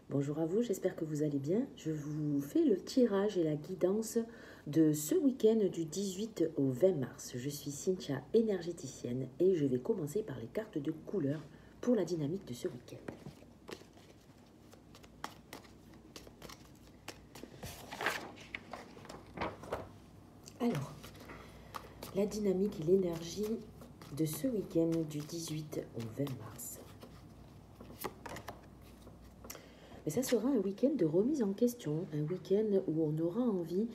Bonjour à vous, j'espère que vous allez bien. Je vous fais le tirage et la guidance de ce week-end du 18 au 20 mars. Je suis Cynthia, énergéticienne, et je vais commencer par les cartes de couleur pour la dynamique de ce week-end. Alors, la dynamique et l'énergie de ce week-end du 18 au 20 mars. Mais ça sera un week-end de remise en question, un week-end où on aura envie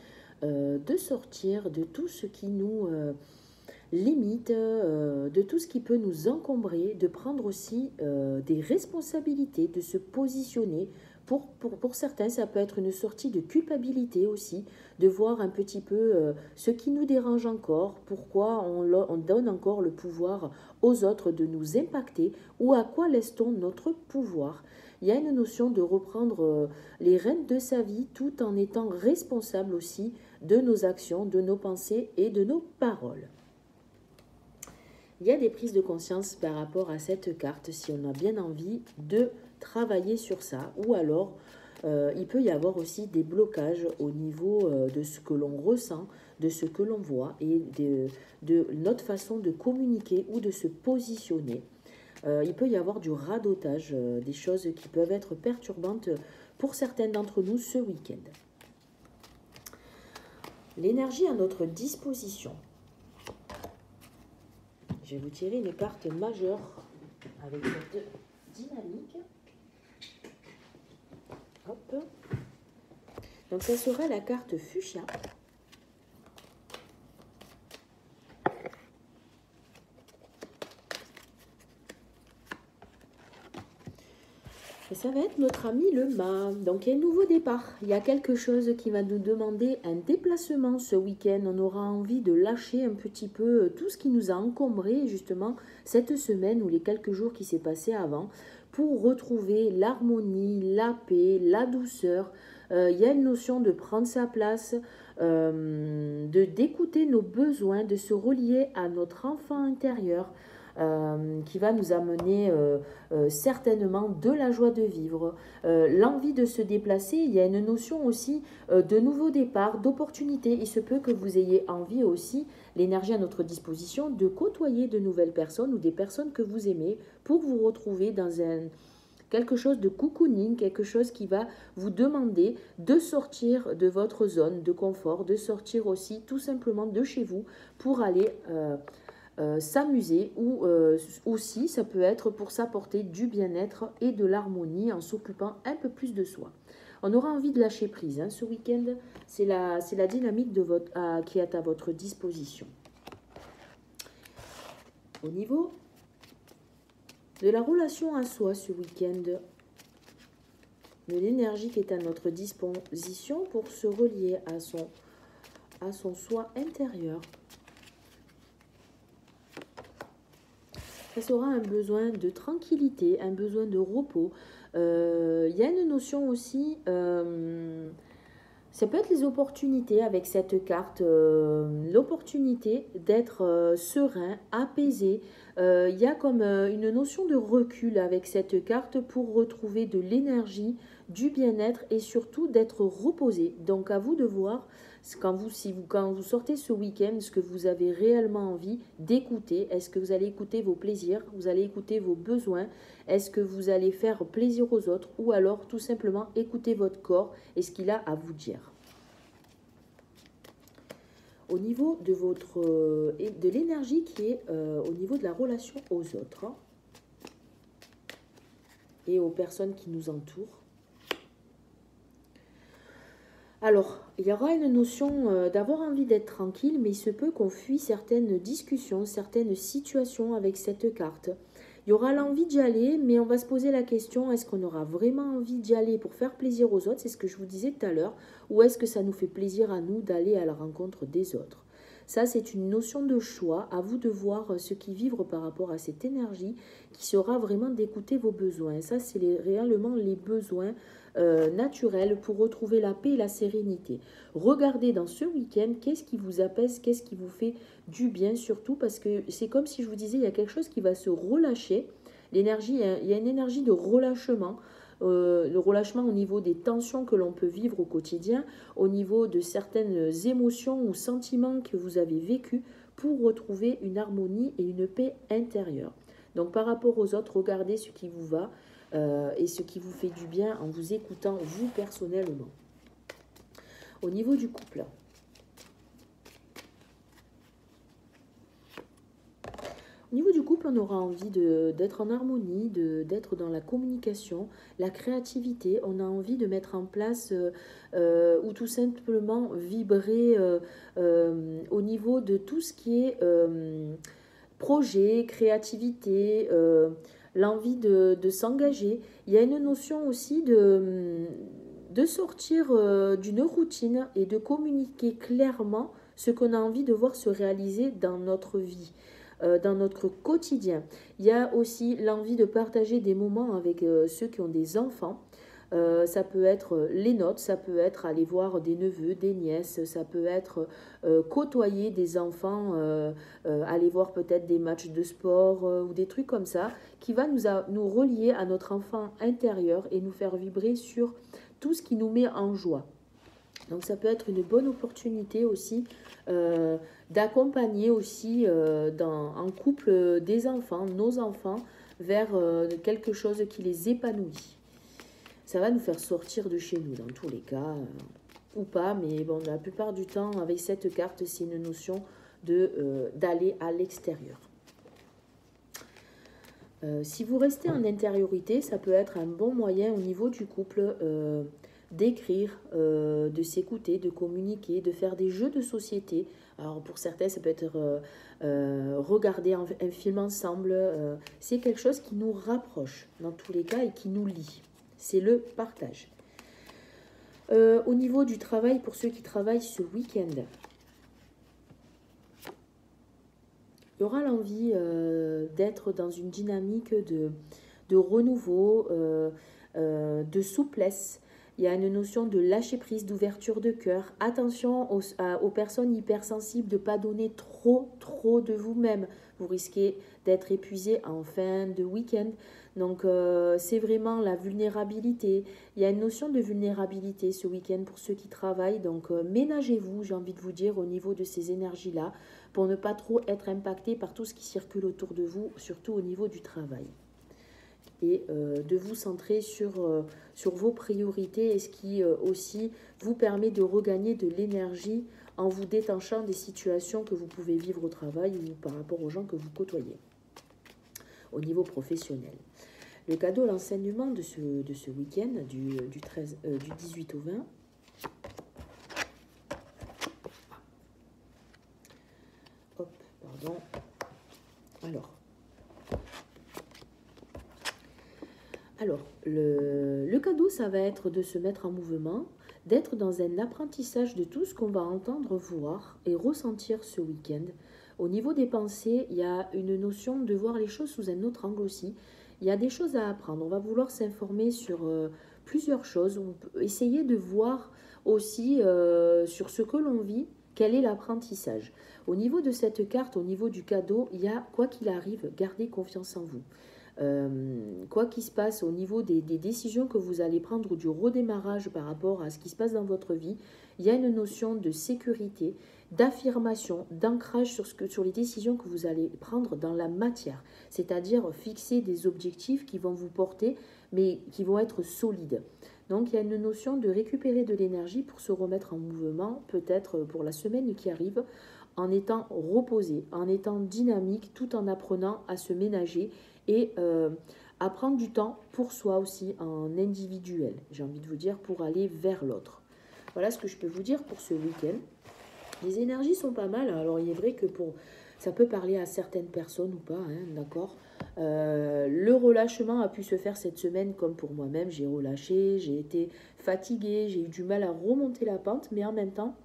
de sortir de tout ce qui nous limite, de tout ce qui peut nous encombrer, de prendre aussi des responsabilités, de se positionner. Pour certains, ça peut être une sortie de culpabilité aussi, de voir un petit peu ce qui nous dérange encore, pourquoi on donne encore le pouvoir aux autres de nous impacter, ou à quoi laisse-t-on notre pouvoir. Il y a une notion de reprendre les rênes de sa vie tout en étant responsable aussi de nos actions, de nos pensées et de nos paroles. Il y a des prises de conscience par rapport à cette carte si on a bien envie de travailler sur ça, ou alors il peut y avoir aussi des blocages au niveau de ce que l'on ressent, de ce que l'on voit et de notre façon de communiquer ou de se positionner. Il peut y avoir du radotage, des choses qui peuvent être perturbantes pour certains d'entre nous ce week-end. L'énergie à notre disposition. Je vais vous tirer une carte majeure avec cette dynamique. Hop. Donc ça sera la carte fuchsia. Et ça va être notre ami le mât. Donc il y a un nouveau départ. Il y a quelque chose qui va nous demander un déplacement ce week-end. On aura envie de lâcher un petit peu tout ce qui nous a encombré justement cette semaine ou les quelques jours qui s'est passé avant pour retrouver l'harmonie, la paix, la douceur. Il y a une notion de prendre sa place, d'écouter nos besoins, de se relier à notre enfant intérieur. Qui va nous amener certainement de la joie de vivre, l'envie de se déplacer. Il y a une notion aussi de nouveau départ, d'opportunité. Il se peut que vous ayez envie aussi, l'énergie à notre disposition, de côtoyer de nouvelles personnes ou des personnes que vous aimez pour vous retrouver dans quelque chose de cocooning, quelque chose qui va vous demander de sortir de votre zone de confort, de sortir aussi tout simplement de chez vous pour aller s'amuser ou aussi ça peut être pour s'apporter du bien-être et de l'harmonie en s'occupant un peu plus de soi. On aura envie de lâcher prise hein, ce week-end, c'est la dynamique qui est à votre disposition. Au niveau de la relation à soi ce week-end, de l'énergie qui est à notre disposition pour se relier à son soi intérieur. Ça sera un besoin de tranquillité, un besoin de repos. Il y a une notion aussi, ça peut être les opportunités avec cette carte, l'opportunité d'être serein, apaisé. Il y a comme une notion de recul avec cette carte pour retrouver de l'énergie, du bien-être et surtout d'être reposé. Donc à vous de voir quand vous sortez ce week-end, ce que vous avez réellement envie d'écouter. Est-ce que vous allez écouter vos plaisirs, vous allez écouter vos besoins, est-ce que vous allez faire plaisir aux autres ou alors tout simplement écouter votre corps et ce qu'il a à vous dire. Au niveau de l'énergie qui est au niveau de la relation aux autres hein, et aux personnes qui nous entourent. Alors, il y aura une notion d'avoir envie d'être tranquille, mais il se peut qu'on fuit certaines discussions, certaines situations avec cette carte. Il y aura l'envie d'y aller, mais on va se poser la question, est-ce qu'on aura vraiment envie d'y aller pour faire plaisir aux autres? C'est ce que je vous disais tout à l'heure. Ou est-ce que ça nous fait plaisir à nous d'aller à la rencontre des autres? Ça, c'est une notion de choix. À vous de voir ce qui vivre par rapport à cette énergie qui sera vraiment d'écouter vos besoins. Ça, c'est réellement les besoins naturels pour retrouver la paix et la sérénité. Regardez dans ce week-end, qu'est-ce qui vous apaise, qu'est-ce qui vous fait du bien surtout, parce que c'est comme si je vous disais, il y a quelque chose qui va se relâcher L'énergie, il y a une énergie de relâchement. Le relâchement au niveau des tensions que l'on peut vivre au quotidien, au niveau de certaines émotions ou sentiments que vous avez vécus pour retrouver une harmonie et une paix intérieure. Donc par rapport aux autres, regardez ce qui vous va et ce qui vous fait du bien en vous écoutant vous personnellement. Au niveau du couple, au niveau du couple, on aura envie d'être en harmonie, d'être dans la communication, la créativité. On a envie de mettre en place ou tout simplement vibrer au niveau de tout ce qui est projet, créativité, l'envie de s'engager. Il y a une notion aussi de sortir d'une routine et de communiquer clairement ce qu'on a envie de voir se réaliser dans notre vie, dans notre quotidien. Il y a aussi l'envie de partager des moments avec ceux qui ont des enfants. Ça peut être les notes, ça peut être aller voir des neveux, des nièces, ça peut être côtoyer des enfants, aller voir peut-être des matchs de sport ou des trucs comme ça, qui va nous relier à notre enfant intérieur et nous faire vibrer sur tout ce qui nous met en joie. Donc ça peut être une bonne opportunité aussi d'accompagner aussi en couple des enfants, nos enfants, vers quelque chose qui les épanouit. Ça va nous faire sortir de chez nous dans tous les cas, ou pas, mais bon, la plupart du temps, avec cette carte, c'est une notion d'aller à l'extérieur. Si vous restez en intériorité, ça peut être un bon moyen au niveau du couple d'écrire, de s'écouter, de communiquer, de faire des jeux de société. Alors pour certains, ça peut être regarder un film ensemble. C'est quelque chose qui nous rapproche dans tous les cas et qui nous lie. C'est le partage. Au niveau du travail, pour ceux qui travaillent ce week-end, il y aura l'envie d'être dans une dynamique de renouveau, de souplesse. Il y a une notion de lâcher prise, d'ouverture de cœur. Attention aux personnes hypersensibles de ne pas donner trop de vous-même. Vous risquez d'être épuisé en fin de week-end. Donc, c'est vraiment la vulnérabilité. Il y a une notion de vulnérabilité ce week-end pour ceux qui travaillent. Donc, ménagez-vous, j'ai envie de vous dire, au niveau de ces énergies-là, pour ne pas trop être impacté par tout ce qui circule autour de vous, surtout au niveau du travail. Et de vous centrer sur vos priorités et ce qui aussi vous permet de regagner de l'énergie en vous détachant des situations que vous pouvez vivre au travail ou par rapport aux gens que vous côtoyez au niveau professionnel. Le cadeau, l'enseignement de ce week-end, du 18 au 20, hop, pardon, alors le cadeau, ça va être de se mettre en mouvement, d'être dans un apprentissage de tout ce qu'on va entendre, voir et ressentir ce week-end. Au niveau des pensées, il y a une notion de voir les choses sous un autre angle aussi. Il y a des choses à apprendre. On va vouloir s'informer sur plusieurs choses. On peut essayer de voir aussi sur ce que l'on vit, quel est l'apprentissage. Au niveau de cette carte, au niveau du cadeau, il y a, quoi qu'il arrive, gardez confiance en vous. Quoi qu'il se passe au niveau des décisions que vous allez prendre ou du redémarrage par rapport à ce qui se passe dans votre vie, il y a une notion de sécurité, d'affirmation, d'ancrage sur les décisions que vous allez prendre dans la matière, c'est-à-dire fixer des objectifs qui vont vous porter, mais qui vont être solides. Donc il y a une notion de récupérer de l'énergie pour se remettre en mouvement, peut-être pour la semaine qui arrive, en étant reposé, en étant dynamique, tout en apprenant à se ménager et à prendre du temps pour soi aussi en individuel, j'ai envie de vous dire, pour aller vers l'autre. Voilà ce que je peux vous dire pour ce week-end. Les énergies sont pas mal, alors il est vrai que ça peut parler à certaines personnes ou pas, hein, d'accord. Le relâchement a pu se faire cette semaine comme pour moi-même, j'ai relâché, j'ai été fatiguée, j'ai eu du mal à remonter la pente, mais en même temps,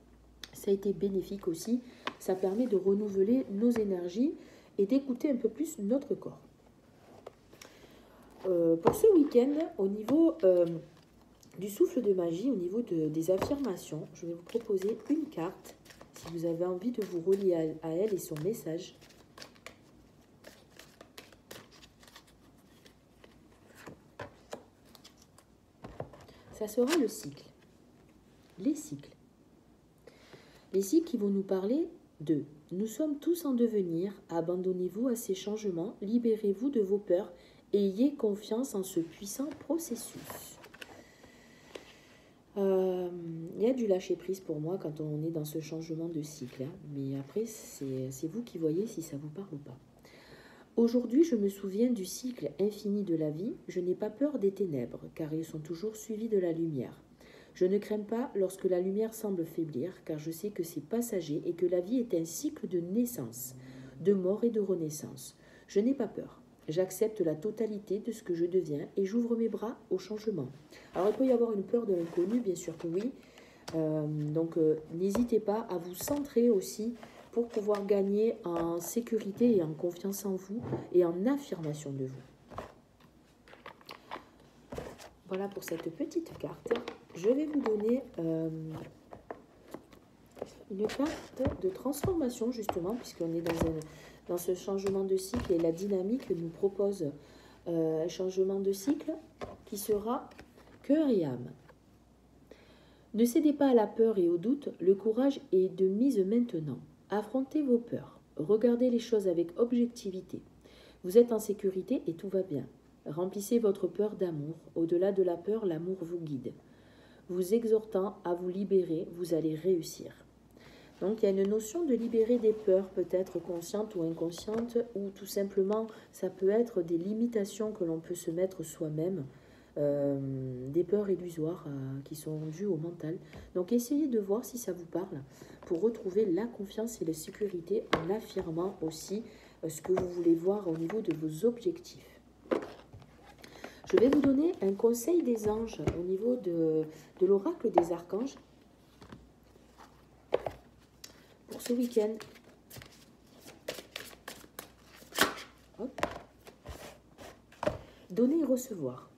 ça a été bénéfique aussi. Ça permet de renouveler nos énergies et d'écouter un peu plus notre corps. Pour ce week-end, au niveau du souffle de magie, au niveau des affirmations, je vais vous proposer une carte, si vous avez envie de vous relier à elle et son message. Ça sera le cycle. Les cycles. Les cycles qui vont nous parler de « Nous sommes tous en devenir, abandonnez-vous à ces changements, libérez-vous de vos peurs, ayez confiance en ce puissant processus ». Il y a du lâcher-prise pour moi quand on est dans ce changement de cycle, hein. Mais après, c'est vous qui voyez si ça vous parle ou pas. Aujourd'hui, je me souviens du cycle infini de la vie. Je n'ai pas peur des ténèbres, car ils sont toujours suivis de la lumière. Je ne crains pas lorsque la lumière semble faiblir, car je sais que c'est passager et que la vie est un cycle de naissance, de mort et de renaissance. Je n'ai pas peur. J'accepte la totalité de ce que je deviens et j'ouvre mes bras au changement. Alors, il peut y avoir une peur de l'inconnu, bien sûr que oui. Donc, n'hésitez pas à vous centrer aussi pour pouvoir gagner en sécurité et en confiance en vous et en affirmation de vous. Voilà pour cette petite carte. Je vais vous donner une carte de transformation justement, puisqu'on est dans ce changement de cycle et la dynamique nous propose un changement de cycle qui sera cœur et âme. Ne cédez pas à la peur et au doute, le courage est de mise maintenant. Affrontez vos peurs, regardez les choses avec objectivité. Vous êtes en sécurité et tout va bien. Remplissez votre peur d'amour. Au-delà de la peur, l'amour vous guide. Vous exhortant à vous libérer, vous allez réussir. Donc il y a une notion de libérer des peurs, peut-être conscientes ou inconscientes, ou tout simplement ça peut être des limitations que l'on peut se mettre soi-même, des peurs illusoires qui sont dues au mental. Donc essayez de voir si ça vous parle pour retrouver la confiance et la sécurité en affirmant aussi ce que vous voulez voir au niveau de vos objectifs. Je vais vous donner un conseil des anges au niveau de l'oracle des archanges pour ce week-end. Hop. Donner et recevoir.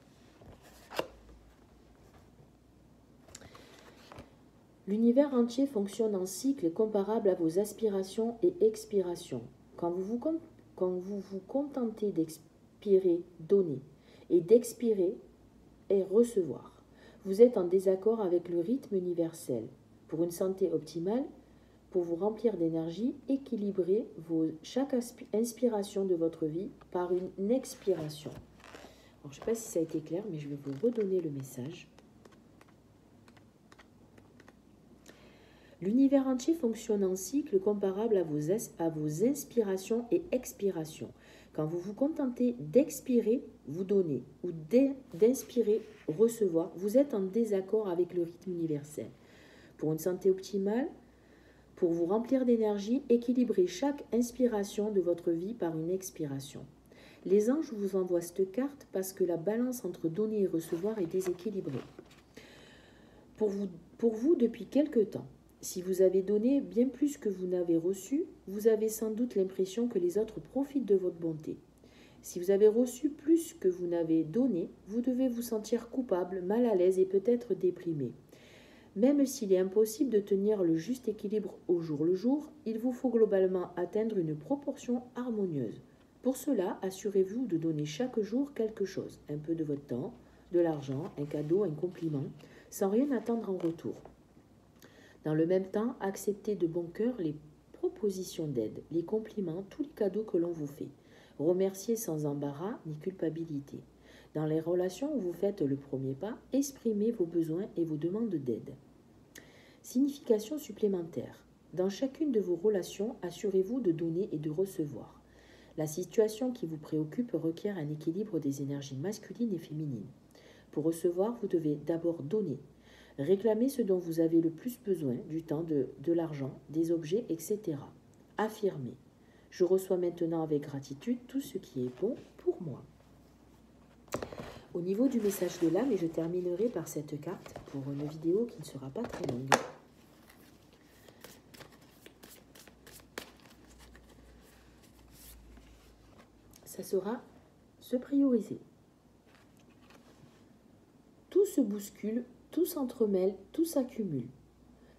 L'univers entier fonctionne en cycle comparable à vos aspirations et expirations. Quand vous vous contentez d'expirer, donner, et d'expirer et recevoir, vous êtes en désaccord avec le rythme universel. Pour une santé optimale, pour vous remplir d'énergie, équilibrez chaque inspiration de votre vie par une expiration. Alors, je ne sais pas si ça a été clair, mais je vais vous redonner le message. L'univers entier fonctionne en cycle comparable à vos inspirations et expirations. Quand vous vous contentez d'expirer, vous donnez, ou d'inspirer, recevoir, vous êtes en désaccord avec le rythme universel. Pour une santé optimale, pour vous remplir d'énergie, équilibrez chaque inspiration de votre vie par une expiration. Les anges vous envoient cette carte parce que la balance entre donner et recevoir est déséquilibrée. Pour vous depuis quelque temps. Si vous avez donné bien plus que vous n'avez reçu, vous avez sans doute l'impression que les autres profitent de votre bonté. Si vous avez reçu plus que vous n'avez donné, vous devez vous sentir coupable, mal à l'aise et peut-être déprimé. Même s'il est impossible de tenir le juste équilibre au jour le jour, il vous faut globalement atteindre une proportion harmonieuse. Pour cela, assurez-vous de donner chaque jour quelque chose, un peu de votre temps, de l'argent, un cadeau, un compliment, sans rien attendre en retour. Dans le même temps, acceptez de bon cœur les propositions d'aide, les compliments, tous les cadeaux que l'on vous fait. Remerciez sans embarras ni culpabilité. Dans les relations où vous faites le premier pas, exprimez vos besoins et vos demandes d'aide. Signification supplémentaire. Dans chacune de vos relations, assurez-vous de donner et de recevoir. La situation qui vous préoccupe requiert un équilibre des énergies masculines et féminines. Pour recevoir, vous devez d'abord donner. Réclamez ce dont vous avez le plus besoin, du temps, de l'argent, des objets, etc. Affirmez. Je reçois maintenant avec gratitude tout ce qui est bon pour moi. Au niveau du message de l'âme, et je terminerai par cette carte pour une vidéo qui ne sera pas très longue. Ça sera se prioriser. Tout se bouscule, tout s'entremêle, tout s'accumule.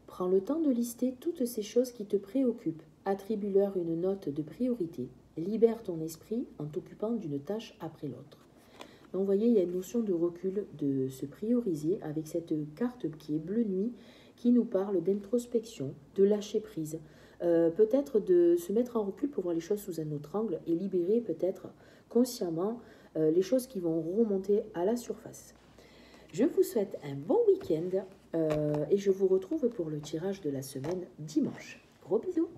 Prends le temps de lister toutes ces choses qui te préoccupent. Attribue-leur une note de priorité. Libère ton esprit en t'occupant d'une tâche après l'autre. Donc, vous voyez, il y a une notion de recul, de se prioriser avec cette carte qui est bleu nuit, qui nous parle d'introspection, de lâcher prise, peut-être de se mettre en recul pour voir les choses sous un autre angle et libérer peut-être consciemment les choses qui vont remonter à la surface. Je vous souhaite un bon week-end et je vous retrouve pour le tirage de la semaine dimanche. Gros bisous!